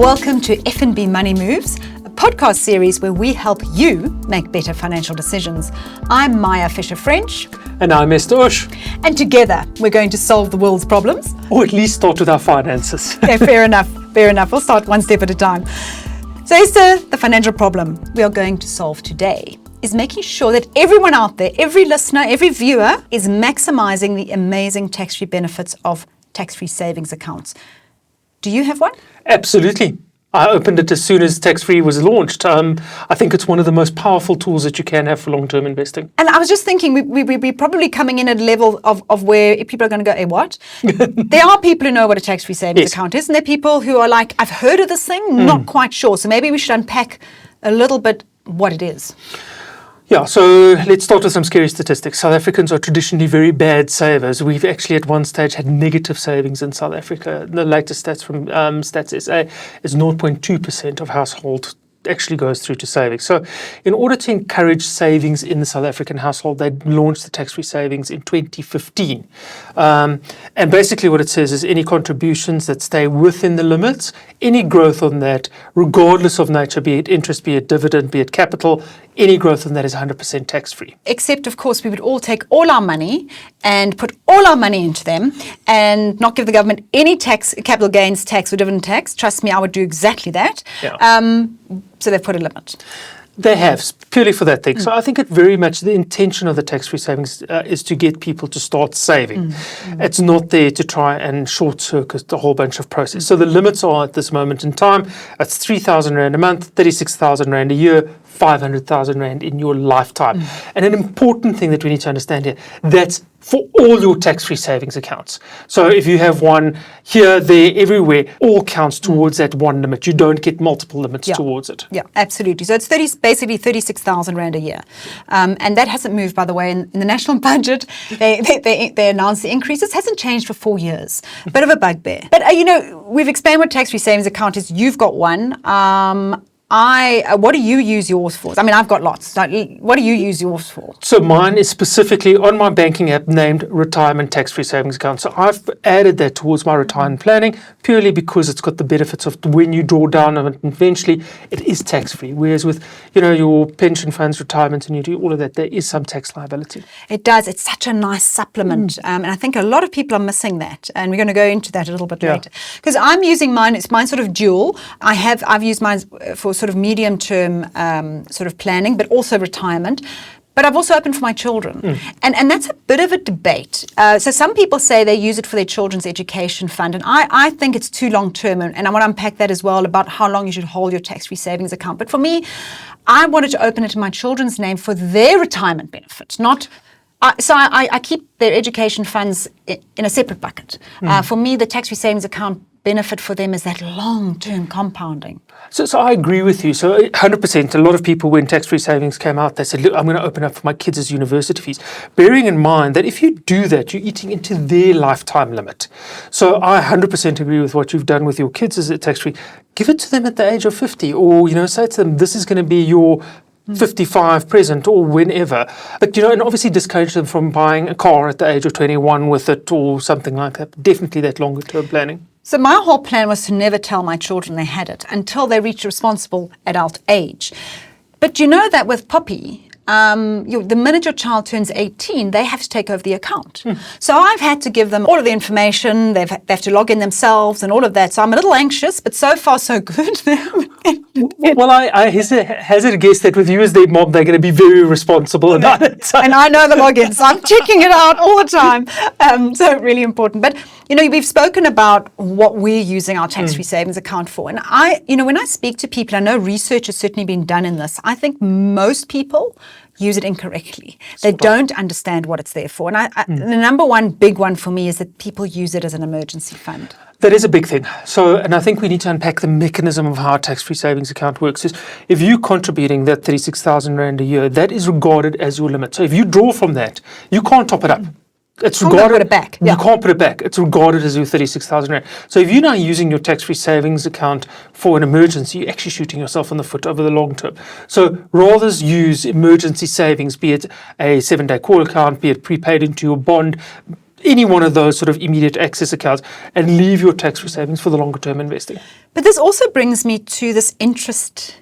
Welcome to FNB Money Moves, a podcast series where we help you make better financial decisions. I'm Maya Fisher-French. And I'm Ester Ochse. And together we're going to solve the world's problems. Or at least start with our finances. Yeah, fair enough. We'll start one step at a time. So Esther, the financial problem we are going to solve today is making sure that everyone out there, every listener, every viewer is maximizing the amazing tax-free benefits of tax-free savings accounts. Do you have one? Absolutely. I opened it as soon as tax-free was launched. I think it's one of the most powerful tools that you can have for long-term investing. And I was just thinking, we're probably coming in at a level of where people are going to go, hey, what? There are people who know what a tax-free savings account is, and there are people who are like, I've heard of this thing, not quite sure. So maybe we should unpack a little bit what it is. Yeah, so let's start with some scary statistics. South Africans are traditionally very bad savers. We've actually at one stage had negative savings in South Africa. The latest stats from Stats SA is 0.2% of household actually goes through to savings. So in order to encourage savings in the South African household, they launched the tax-free savings in 2015. And basically what it says is any contributions that stay within the limits, any growth on that, regardless of nature, be it interest, be it dividend, be it capital, any growth on that is 100% tax-free. Except, of course, we would all take all our money and put all our money into them and not give the government any tax, capital gains tax or dividend tax. Trust me, I would do exactly that. Yeah. So they've put a limit. They have, purely for that thing. So I think it very much, the intention of the tax-free savings is to get people to start saving. It's not there to try and short-circuit a whole bunch of process. So the limits are at this moment in time, it's 3,000 Rand a month, 36,000 Rand a year, 500,000 Rand in your lifetime. And an important thing that we need to understand here, that's for all your tax-free savings accounts. So if you have one here, there, everywhere, all counts towards that one limit. You don't get multiple limits towards it. Yeah, absolutely. So it's basically 36,000 Rand a year. And that hasn't moved, by the way. In the national budget, they announced the increase. It hasn't changed for 4 years. A bit of a bugbear. But, we've explained what tax-free savings account is. You've got one. What do you use yours for? I mean, I've got lots. What do you use yours for? So mine is specifically on my banking app named Retirement Tax-Free Savings Account. So I've added that towards my retirement planning purely because it's got the benefits of when you draw down on it eventually, it is tax-free. Whereas with, your pension funds, retirement, and you do all of that, there is some tax liability. It does. It's such a nice supplement. And I think a lot of people are missing that. And we're going to go into that a little bit later. Because I'm using mine. It's mine sort of dual. I've used mine for sort of medium-term sort of planning, but also retirement. But I've also opened for my children. And that's a bit of a debate. So some people say they use it for their children's education fund. And I think it's too long-term. And I want to unpack that as well about how long you should hold your tax-free savings account. But for me, I wanted to open it in my children's name for their retirement benefit, not... So I keep their education funds in a separate bucket. For me, the tax-free savings account benefit for them is that long-term compounding. So I agree with you. So 100%, a lot of people, when tax-free savings came out, they said, look, I'm going to open up for my kids' university fees. Bearing in mind that if you do that, you're eating into their lifetime limit. So I 100% agree with what you've done with your kids as a tax-free. Give it to them at the age of 50 or, say to them, this is going to be your 55 present or whenever. But, and obviously discourage them from buying a car at the age of 21 with it or something like that. Definitely that longer term planning. So my whole plan was to never tell my children they had it until they reached responsible adult age. But you know that with Poppy, the minute your child turns 18, they have to take over the account. So I've had to give them all of the information. They have to log in themselves and all of that. So I'm a little anxious, but so far so good. Well, I hazard a guess that with you as their mom, they're going to be very responsible about it. So. And I know the logins. I'm checking it out all the time. So really important. But, we've spoken about what we're using our tax-free savings account for. And when I speak to people, I know research has certainly been done in this. I think most people use it incorrectly. They don't understand what it's there for. And the number one big one for me is that people use it as an emergency fund. That is a big thing. So, and I think we need to unpack the mechanism of how a tax-free savings account works. Is if you're contributing that 36,000 Rand a year, that is regarded as your limit. So if you draw from that, you can't top it up. It's regarded. Put it back. You can't put it back. It's regarded as your 36,000 Rand. So if you're now using your tax-free savings account for an emergency, you're actually shooting yourself in the foot over the long term. So rather use emergency savings, be it a 7-day call account, be it prepaid into your bond. any one of those sort of immediate access accounts and leave your tax-free savings for the longer term investing. But this also brings me to this interest.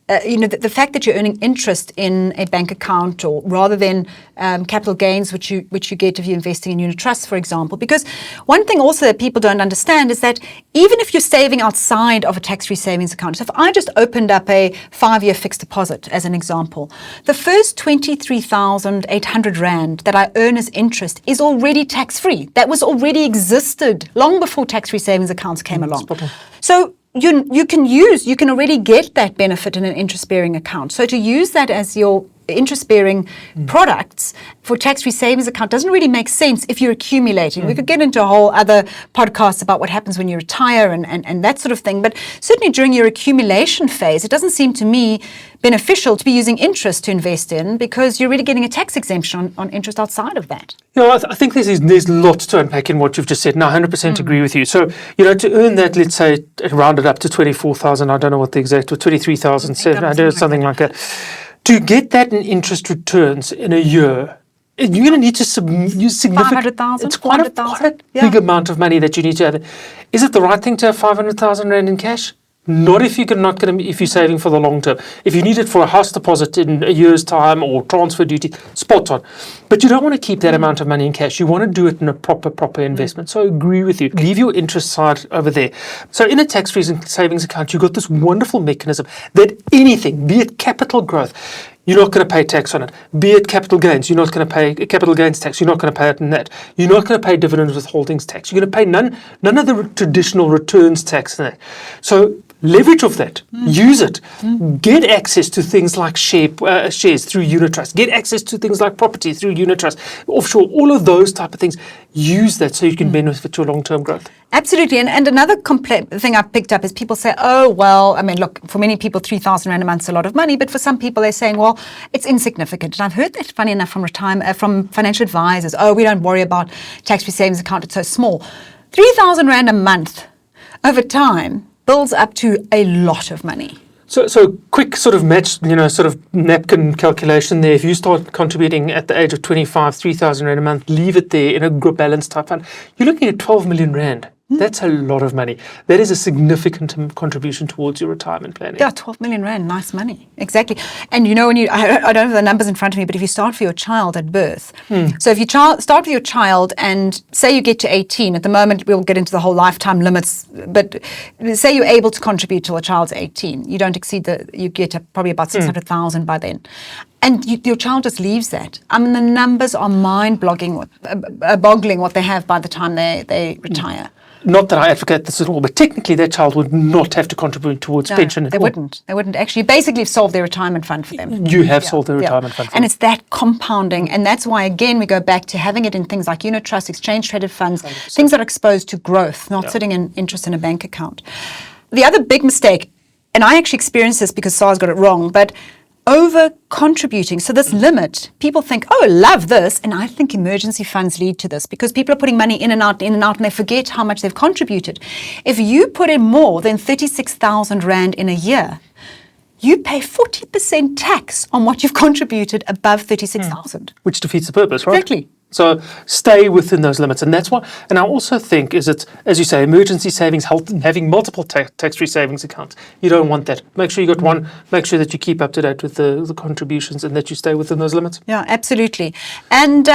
The fact that you're earning interest in a bank account, or rather than capital gains, which you get if you're investing in unit trusts, for example. Because one thing also that people don't understand is that even if you're saving outside of a tax-free savings account, so if I just opened up a 5-year fixed deposit as an example, the first 23,800 Rand that I earn as interest is already tax-free. That was already existed long before tax-free savings accounts came along. So you can already get that benefit in an interest-bearing account. So to use that as your interest-bearing products for tax-free savings account doesn't really make sense if you're accumulating. We could get into a whole other podcast about what happens when you retire and that sort of thing. But certainly during your accumulation phase, it doesn't seem to me beneficial to be using interest to invest in, because you're really getting a tax exemption on interest outside of that. I think there's lots to unpack in what you've just said. Now, 100% agree with you. So, to earn that, let's say, rounded up to 24,000, I don't know what the exact, or 23,007, I do something like that. To get that in interest returns in a year, you're going to need to use significant. 500,000. It's quite a big amount of money that you need to have. Is it the right thing to have 500,000 Rand in cash? Not if if you're saving for the long term. If you need it for a house deposit in a year's time or transfer duty, spot on. But you don't want to keep that amount of money in cash. You want to do it in a proper investment. So I agree with you. Leave your interest side over there. So in a tax-free savings account, you've got this wonderful mechanism that anything, be it capital growth, you're not going to pay tax on it. Be it capital gains, you're not going to pay capital gains tax. You're not going to pay it in that. You're not going to pay dividends withholdings tax. You're going to pay none of the traditional returns tax in that. So leverage off that. Use it. Get access to things like shares through unit trust. Get access to things like property through unit trust. Offshore, all of those type of things. Use that so you can benefit your long-term growth. Absolutely. And another thing I've picked up is people say, oh, well, I mean, look, for many people, 3,000 Rand a month is a lot of money. But for some people, they're saying, well, it's insignificant. And I've heard that, funny enough, from financial advisors. Oh, we don't worry about tax-free savings account. It's so small. 3,000 Rand a month over time builds up to a lot of money. So quick sort of match, sort of napkin calculation there. If you start contributing at the age of 25, 3,000 Rand a month, leave it there in a group balance type fund, you're looking at 12 million Rand. That's a lot of money. That is a significant contribution towards your retirement planning. Yeah, 12 million Rand, nice money. Exactly. And when I don't have the numbers in front of me, but if you start for your child at birth, so if you start with your child and say you get to 18, at the moment we'll get into the whole lifetime limits, but say you're able to contribute till a child's 18, you don't exceed you get probably about 600,000 by then. And your child just leaves that. I mean, the numbers are mind-boggling what they have by the time they retire. Not that I advocate this at all, but technically that child would not have to contribute towards pension at all. They wouldn't. Actually, you basically solved their retirement fund for them. You have solved their retirement fund for them. And it's that compounding. And that's why, again, we go back to having it in things like unit trusts, exchange-traded funds, 100%. Things that are exposed to growth, not sitting in interest in a bank account. The other big mistake, and I actually experienced this because SARS got it wrong, but over contributing. So this limit, people think, oh, love this. And I think emergency funds lead to this because people are putting money in and out, and they forget how much they've contributed. If you put in more than 36,000 Rand in a year, you pay 40% tax on what you've contributed above 36,000. Which defeats the purpose, right? Exactly. So stay within those limits. And that's why, and I also think as you say, emergency savings, having multiple tax-free savings accounts. You don't want that. Make sure you got one, make sure that you keep up to date with the contributions and that you stay within those limits. Yeah, absolutely. And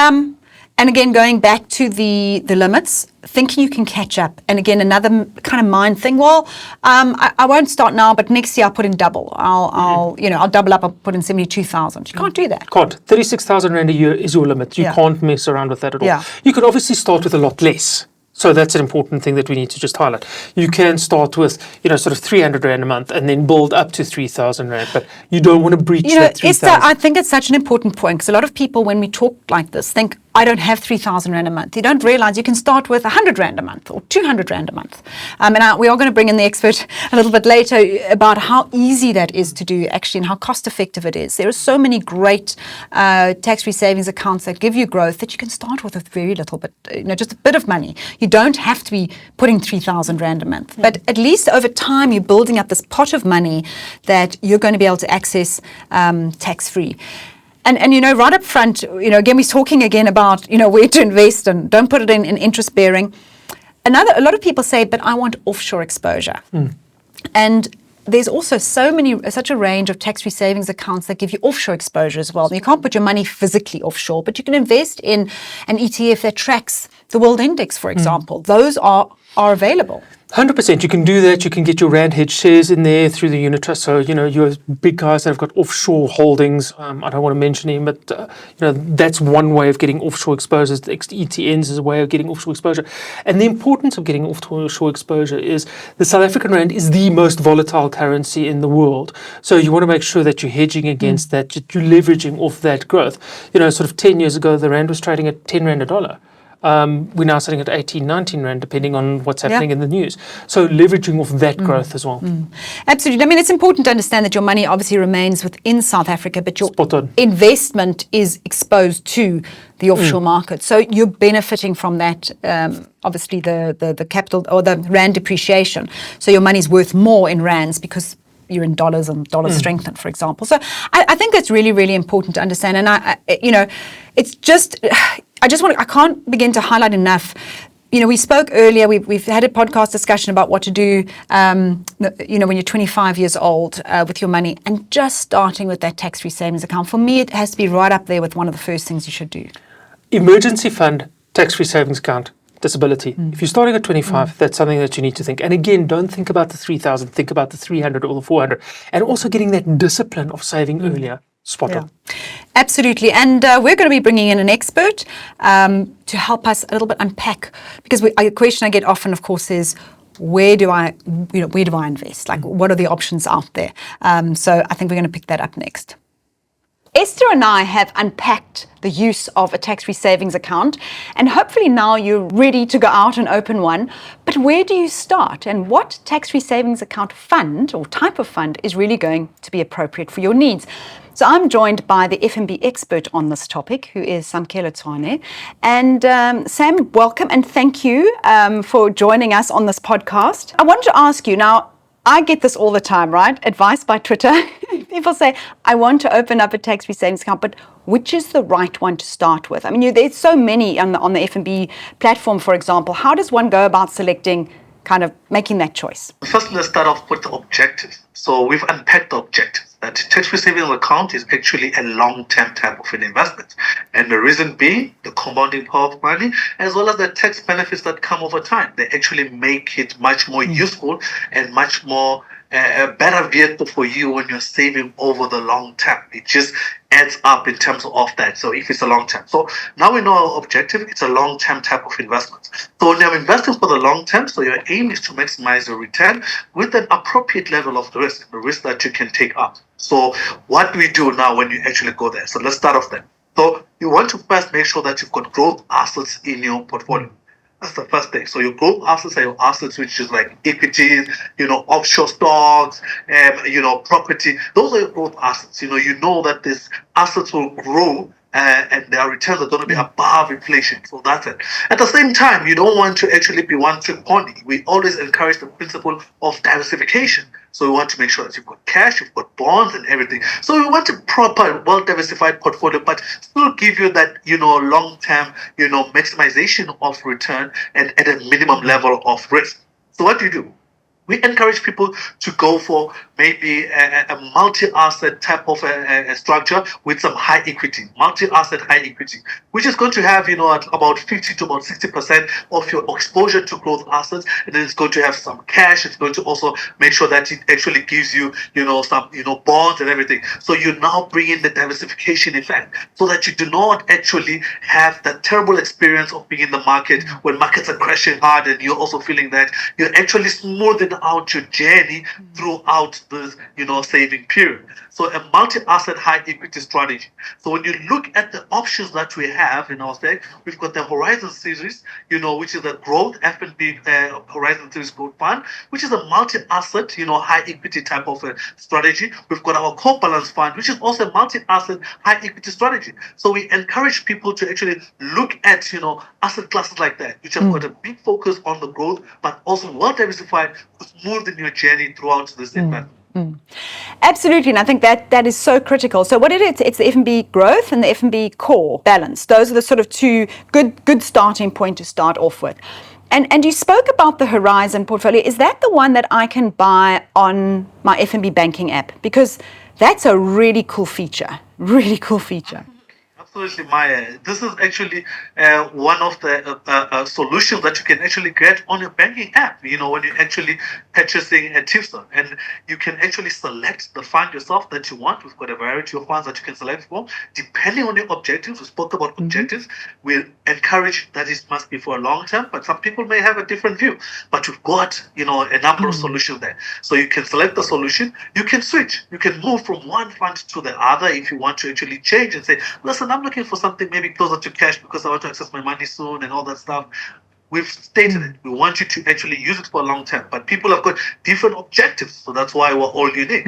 again, going back to the limits, thinking you can catch up. And again, another kind of mind thing. Well, I won't start now, but next year I'll put in double. I'll double up. I'll put in 72,000. You can't do that. Can't. 36,000 Rand a year is your limit. You can't mess around with that at all. Yeah. You could obviously start with a lot less. So that's an important thing that we need to just highlight. You can start with, sort of 300 Rand a month and then build up to 3,000 Rand, but you don't want to breach that 3,000. Esther, I think it's such an important point because a lot of people, when we talk like this, think, I don't have 3,000 Rand a month. You don't realize you can start with 100 Rand a month or 200 Rand a month. We are going to bring in the expert a little bit later about how easy that is to do actually and how cost effective it is. There are so many great tax-free savings accounts that give you growth that you can start with very little, but just a bit of money. You don't have to be putting 3,000 Rand a month. But at least over time, you're building up this pot of money that you're going to be able to access tax-free. And right up front, again, we're talking again about, where to invest, and don't put it in interest bearing. A lot of people say, but I want offshore exposure. And there's also such a range of tax-free savings accounts that give you offshore exposure as well. You can't put your money physically offshore, but you can invest in an ETF that tracks the world index, for example. Those are available. 100%. You can do that. You can get your Rand hedge shares in there through the unit trust. So, your big guys that have got offshore holdings, I don't want to mention him, but, that's one way of getting offshore exposure. The ETNs is a way of getting offshore exposure. And the importance of getting offshore exposure is the South African Rand is the most volatile currency in the world. So you want to make sure that you're hedging against that, you're leveraging off that growth. Sort of 10 years ago, the Rand was trading at 10 Rand a dollar. We're now sitting at 18, 19 Rand, depending on what's happening in the news. So leveraging off that growth as well. Absolutely. I mean, it's important to understand that your money obviously remains within South Africa, but your investment is exposed to the offshore market. So you're benefiting from that, obviously the capital or the Rand depreciation. So your money's worth more in Rands because you're in dollars and dollars strengthened, for example. So I think that's really, really important to understand. And it's just, I can't begin to highlight enough. We spoke earlier, we've had a podcast discussion about what to do, when you're 25 years old with your money, and just starting with that tax-free savings account. For me, it has to be right up there with one of the first things you should do. Emergency fund, tax-free savings account. Disability. If you're starting at 25, that's something that you need to think. And again, don't think about the 3,000, think about the 300 or the 400. And also getting that discipline of saving earlier. Spot on. Absolutely. And we're going to be bringing in an expert to help us a little bit unpack, because a question I get often, of course, is, where do I invest? Like, what are the options out there? So I think we're going to pick that up next. Ester and I have unpacked the use of a tax-free savings account, and hopefully now you're ready to go out and open one. But where do you start, and what tax-free savings account fund or type of fund is really going to be appropriate for your needs? So I'm joined by the FNB expert on this topic, who is Samukelo Zwane. And Sam, welcome and thank you for joining us on this podcast. I wanted to ask you now, I get this all the time, right? Advice by Twitter. People say, I want to open up a tax-free savings account, but which is the right one to start with? I mean, there's so many on the FNB platform, for example. How does one go about selecting, kind of making that choice? First, let's start off with the objectives. So we've unpacked the objectives. That tax-free savings account is actually a long-term type of an investment. And the reason being the compounding power of money, as well as the tax benefits that come over time. They actually make it much more useful and much more a better vehicle for you when you're saving over the long term. It just adds up in terms of that. So if it's a long term. So now we know our objective, it's a long term type of investment. So when you're investing for the long term, so your aim is to maximize your return with an appropriate level of the risk that you can take up. So what do we do now when you actually go there? So let's start off there. So you want to first make sure that you've got growth assets in your portfolio. That's the first thing. So your growth assets are your assets, which is like equities, offshore stocks, property. Those are your growth assets. You know that these assets will grow and their returns are going to be above inflation. So that's it. At the same time, you don't want to actually be one-trick pony. We always encourage the principle of diversification. So we want to make sure that you've got cash, you've got bonds and everything. So we want a proper, well-diversified portfolio, but still give you that, long-term, maximization of return and at a minimum level of risk. So what do you do? We encourage people to go for maybe a multi-asset type of a structure with some high equity, multi-asset high equity, which is going to have, about 50 to about 60% of your exposure to growth assets. And then it's going to have some cash. It's going to also make sure that it actually gives you, some, bonds and everything. So you now bring in the diversification effect so that you do not actually have that terrible experience of being in the market when markets are crashing hard and you're also feeling that you're actually smoothing out your journey throughout this, saving period. So a multi-asset high equity strategy. So when you look at the options that we have in our stack, we've got the Horizon series, which is a growth FNB Horizon series growth fund, which is a multi-asset, high equity type of a strategy. We've got our core balance fund, which is also a multi-asset high equity strategy. So we encourage people to actually look at, asset classes like that, which have got a big focus on the growth, but also well diversified to smooth in your journey throughout this investment. Absolutely, and I think that is so critical. So what it is, it's the FNB growth and the FNB core balance. Those are the sort of two good starting point to start off with. And you spoke about the Horizon portfolio. Is that the one that I can buy on my FNB banking app? Because that's a really cool feature. Really cool feature. Absolutely, Maya. This is actually one of the solutions that you can actually get on your banking app. You know, when you're actually purchasing a TFSA, and you can actually select the fund yourself that you want. We've got a variety of funds that you can select from, depending on your objectives. We spoke about objectives. We encourage that it must be for a long term, but some people may have a different view. But we've got, you know, a number of solutions there. So you can select the solution. You can switch. You can move from one fund to the other if you want to actually change and say, listen, I'm looking for something maybe closer to cash because I want to access my money soon and all that stuff. We've stated it. We want you to actually use it for a long term, but people have got different objectives, so that's why we're all unique.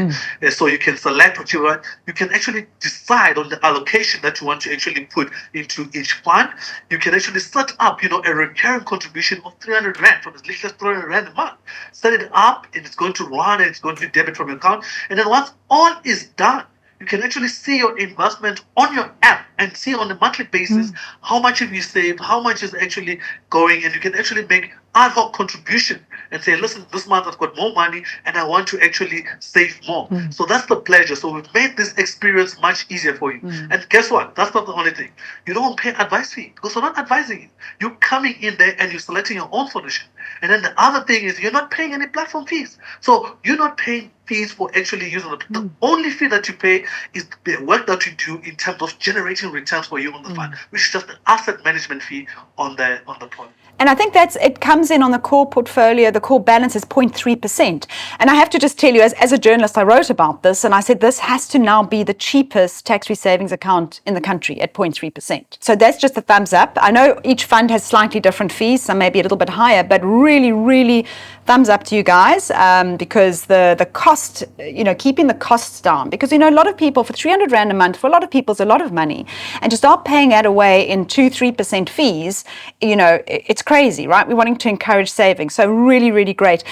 So you can select what you want. You can actually decide on the allocation that you want to actually put into each fund. You can actually set up, you know, a recurring contribution of 300 Rand from as little as 300 Rand a month. Set it up, and it's going to run, and it's going to debit from your account. And then once all is done, you can actually see your investment on your app and see on a monthly basis how much have you saved, how much is actually going, and you can actually make ad hoc contribution and say, listen, this month I've got more money and I want to actually save more. So that's the pleasure. So we've made this experience much easier for you. And guess what? That's not the only thing. You don't pay advice fee because we're not advising you. You're coming in there and you're selecting your own solution. And then the other thing is you're not paying any platform fees. So you're not paying fees for actually using it. The only fee that you pay is the work that you do in terms of generating returns for you on the fund, which is just the asset management fee on the point. And I think it comes in on the core portfolio. The core balance is 0.3%. And I have to just tell you, as a journalist, I wrote about this and I said this has to now be the cheapest tax-free savings account in the country at 0.3%. So that's just a thumbs up. I know each fund has slightly different fees, some may be a little bit higher, but really, really thumbs up to you guys because the cost, you know, keeping the costs down. Because, you know, a lot of people, for 300 Rand a month, for a lot of people, it's a lot of money. And to start paying that away in 2-3% fees, you know, it's crazy, right? We're wanting to encourage savings. So really, really great.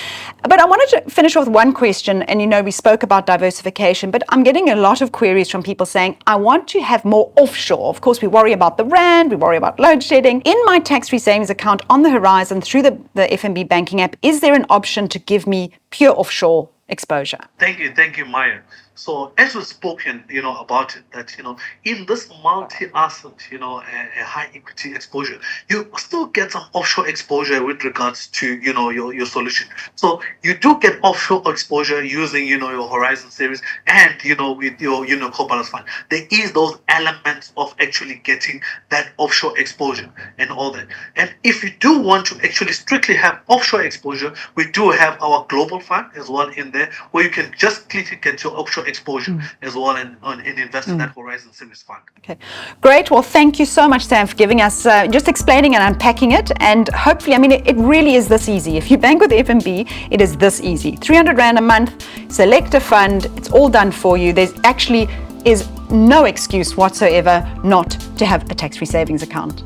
But I wanted to finish off with one question. And, you know, we spoke about diversification, but I'm getting a lot of queries from people saying, I want to have more offshore. Of course, we worry about the Rand, we worry about load shedding. In my tax-free savings account on the Horizon through the FNB banking app, is there an option to give me pure offshore exposure? Thank you, Maya. So as we've spoken, you know, about it, that, you know, in this multi-asset, you know, a high equity exposure, you still get some offshore exposure with regards to, you know, your solution. So you do get offshore exposure using, you know, your Horizon series and, you know, with your, you know, core balance fund. There is those elements of actually getting that offshore exposure and all that. And if you do want to actually strictly have offshore exposure, we do have our global fund as well in there, where you can just click to get your offshore exposure as well and invest in that Horizon series fund. Okay, great. Well, thank you so much, Sam, for giving us just explaining and unpacking it. And hopefully, I mean, it really is this easy. If you bank with FNB, it is this easy. 300 Rand a month, select a fund. It's all done for you. There's actually is no excuse whatsoever not to have a tax-free savings account.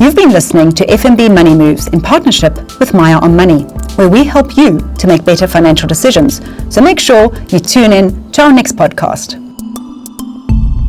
You've been listening to FNB Money Moves in partnership with Maya on Money, where we help you to make better financial decisions. So make sure you tune in to our next podcast.